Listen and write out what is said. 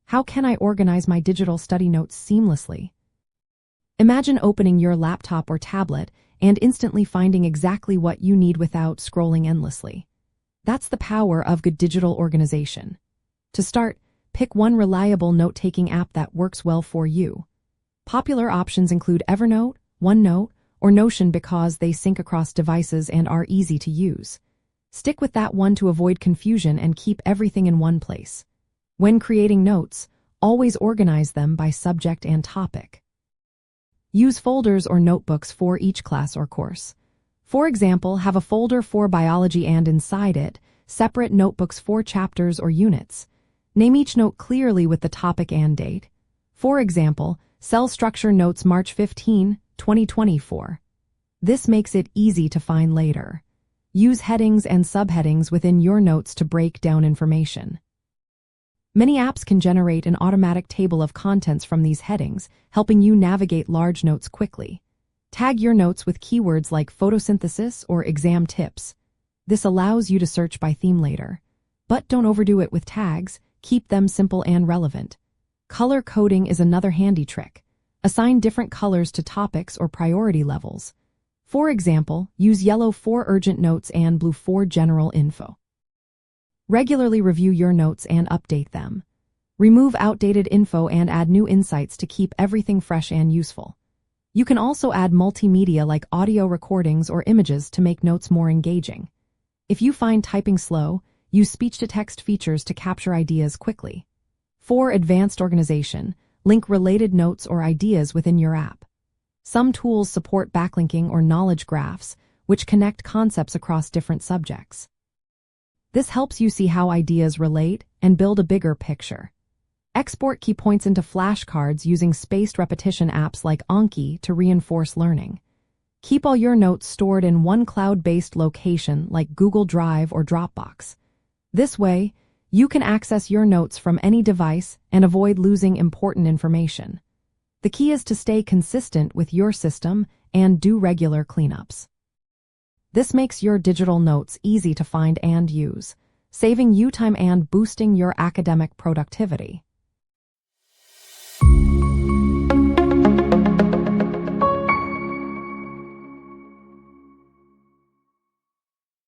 How can I organize my digital study notes seamlessly? Imagine opening your laptop or tablet and instantly finding exactly what you need without scrolling endlessly. That's the power of good digital organization. To start, pick one reliable note-taking app that works well for you. Popular options include Evernote, OneNote, or Notion because they sync across devices and are easy to use. Stick with that one to avoid confusion and keep everything in one place. When creating notes, always organize them by subject and topic. Use folders or notebooks for each class or course. For example, have a folder for biology and inside it, separate notebooks for chapters or units. Name each note clearly with the topic and date. For example, Cell Structure Notes March 15, 2024. This makes it easy to find later. Use headings and subheadings within your notes to break down information. Many apps can generate an automatic table of contents from these headings, helping you navigate large notes quickly. Tag your notes with keywords like photosynthesis or exam tips. This allows you to search by theme later. But don't overdo it with tags, keep them simple and relevant. Color coding is another handy trick. Assign different colors to topics or priority levels. For example, use yellow for urgent notes and blue for general info. Regularly review your notes and update them. Remove outdated info and add new insights to keep everything fresh and useful. You can also add multimedia like audio recordings or images to make notes more engaging. If you find typing slow, use speech-to-text features to capture ideas quickly. For advanced organization, link related notes or ideas within your app. Some tools support backlinking or knowledge graphs, which connect concepts across different subjects. This helps you see how ideas relate and build a bigger picture. Export key points into flashcards using spaced repetition apps like Anki to reinforce learning. Keep all your notes stored in one cloud-based location like Google Drive or Dropbox. This way, you can access your notes from any device and avoid losing important information. The key is to stay consistent with your system and do regular cleanups. This makes your digital notes easy to find and use, saving you time and boosting your academic productivity.